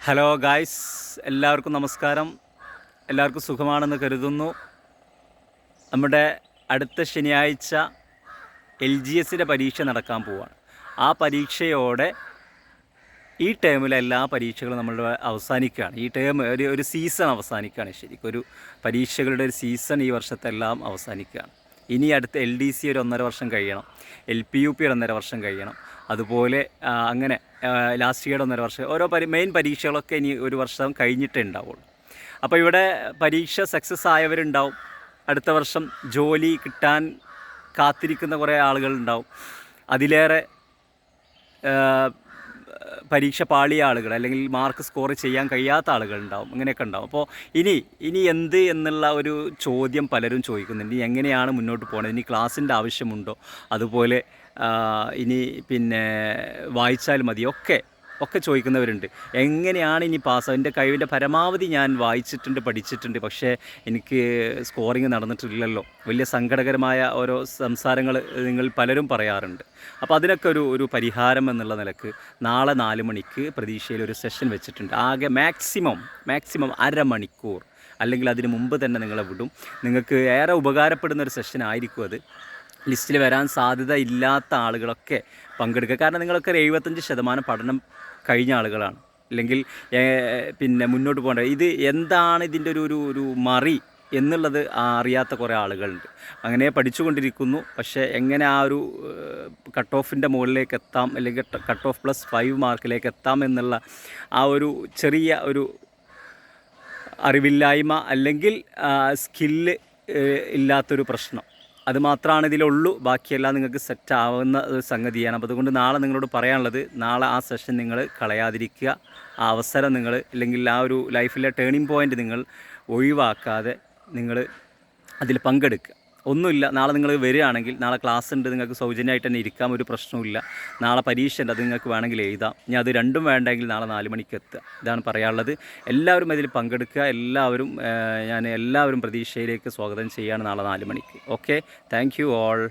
Hello guys, എല്ലാവർക്കും നമസ്കാരം. എല്ലാവർക്കും സുഖമാണെന്ന് കരുതുന്നു. നമ്മുടെ അടുത്ത ശനിയാഴ്ച LGSൻ്റെ പരീക്ഷ നടക്കാൻ പോവുകയാണ്. ആ പരീക്ഷയോടെ ഈ ടേമിലെ എല്ലാ പരീക്ഷകളും നമ്മൾ അവസാനിക്കുകയാണ്. ഈ ടേം ഒരു സീസൺ അവസാനിക്കുകയാണ്. ശരിക്കും ഒരു പരീക്ഷകളുടെ ഒരു സീസൺ ഈ വർഷത്തെല്ലാം അവസാനിക്കുകയാണ്. ഇനി അടുത്ത LDC ഒരു 1.5 വർഷം കഴിയണം, LPUP ഒരു 1.5 വർഷം കഴിയണം, അതുപോലെ അങ്ങനെ ലാസ്റ്റ് ഇയർ 1.5 വർഷം, ഓരോ മെയിൻ പരീക്ഷകളൊക്കെ ഇനി ഒരു വർഷം കഴിഞ്ഞിട്ടേ ഉണ്ടാവുള്ളൂ. അപ്പോൾ ഇവിടെ പരീക്ഷ സക്സസ് ആയവരുണ്ടാവും, അടുത്ത വർഷം ജോലി കിട്ടാൻ കാത്തിരിക്കുന്ന കുറേ ആളുകളുണ്ടാവും, അതിലേറെ പരീക്ഷ പാളിയ ആളുകൾ അല്ലെങ്കിൽ മാർക്ക് സ്കോർ ചെയ്യാൻ കഴിയാത്ത ആളുകളുണ്ടാവും, അങ്ങനെയൊക്കെ ഉണ്ടാവും. അപ്പോൾ ഇനി എന്ത് എന്നുള്ള ഒരു ചോദ്യം പലരും ചോദിക്കുന്നുണ്ട്. ഇനി എങ്ങനെയാണ് മുന്നോട്ട് പോകുന്നത്, ഇനി ക്ലാസ്സിൻ്റെ ആവശ്യമുണ്ടോ, അതുപോലെ ഇനി പിന്നെ വായിച്ചാൽ മതി, ഒക്കെ ചോദിക്കുന്നവരുണ്ട്. എങ്ങനെയാണ് ഇനി പാസ്? എൻ്റെ കഴിവിൻ്റെ പരമാവധി ഞാൻ വായിച്ചിട്ടുണ്ട്, പഠിച്ചിട്ടുണ്ട്, പക്ഷേ എനിക്ക് സ്കോറിങ് നടന്നിട്ടില്ലല്ലോ. വലിയ സങ്കടകരമായ ഓരോ സംസാരങ്ങൾ നിങ്ങൾ പലരും പറയാറുണ്ട്. അപ്പോൾ അതിനൊക്കെ ഒരു പരിഹാരം എന്നുള്ള നിലക്ക് നാളെ 4 മണിക്ക് പ്രതീക്ഷയിൽ ഒരു സെഷൻ വെച്ചിട്ടുണ്ട്. ആകെ മാക്സിമം അരമണിക്കൂർ, അല്ലെങ്കിൽ അതിന് മുമ്പ് തന്നെ നിങ്ങളെ വിടും. നിങ്ങൾക്ക് ഏറെ ഉപകാരപ്പെടുന്ന ഒരു സെഷൻ ആയിരിക്കും അത്. ലിസ്റ്റിൽ വരാൻ സാധ്യത ഇല്ലാത്ത ആളുകളൊക്കെ പങ്കെടുക്കുക. കാരണം നിങ്ങളൊക്കെ ഒരു 75% പഠനം കഴിഞ്ഞ ആളുകളാണ്, അല്ലെങ്കിൽ പിന്നെ മുന്നോട്ട് പോകേണ്ട ഇത് എന്താണ് ഇതിൻ്റെ ഒരു മറി എന്നുള്ളത് അറിയാത്ത കുറേ ആളുകളുണ്ട്. അങ്ങനെ പഠിച്ചുകൊണ്ടിരിക്കുന്നു. പക്ഷേ എങ്ങനെ ആ ഒരു കട്ട് ഓഫിൻ്റെ മുകളിലേക്ക് എത്താം, അല്ലെങ്കിൽ കട്ട് ഓഫ് +5 മാർക്കിലേക്ക് എത്താം എന്നുള്ള ആ ഒരു ചെറിയ ഒരു അറിവില്ലായ്മ, അല്ലെങ്കിൽ സ്കില്ല് ഇല്ലാത്തൊരു പ്രശ്നം, അത് മാത്രമാണ് ഇതിലുള്ളൂ. ബാക്കിയെല്ലാം നിങ്ങൾക്ക് സെറ്റ് ആവുന്ന ഒരു സംഗതിയാണ്. അപ്പോൾ അതുകൊണ്ട് നാളെ നിങ്ങളോട് പറയാനുള്ളത്, നാളെ ആ സെഷൻ നിങ്ങൾ കളയാതിരിക്കുക. ആ അവസരം നിങ്ങൾ, അല്ലെങ്കിൽ ആ ഒരു ലൈഫിലെ ടേണിംഗ് പോയിൻ്റ് നിങ്ങൾ ഒഴിവാക്കാതെ നിങ്ങൾ അതിൽ പങ്കെടുക്കുക. ഒന്നുമില്ല, നാളെ നിങ്ങൾ വരികയാണെങ്കിൽ നാളെ ക്ലാസ് ഉണ്ട്, നിങ്ങൾക്ക് സൗജന്യമായിട്ട് തന്നെ ഇരിക്കാം, ഒരു പ്രശ്നവുമില്ല. നാളെ പരീക്ഷ ഉണ്ട്, അത് നിങ്ങൾക്ക് വേണമെങ്കിൽ എഴുതാം. ഇനി അത് രണ്ടും വേണ്ടെങ്കിൽ നാളെ 4 മണിക്ക് എത്തുക. ഇതാണ് പറയാനുള്ളത്. എല്ലാവരും അതിൽ പങ്കെടുക്കുക. ഞാൻ എല്ലാവരും പ്രതീക്ഷയിലേക്ക് സ്വാഗതം ചെയ്യുകയാണ് നാളെ 4 മണിക്ക്. Okay, thank you all.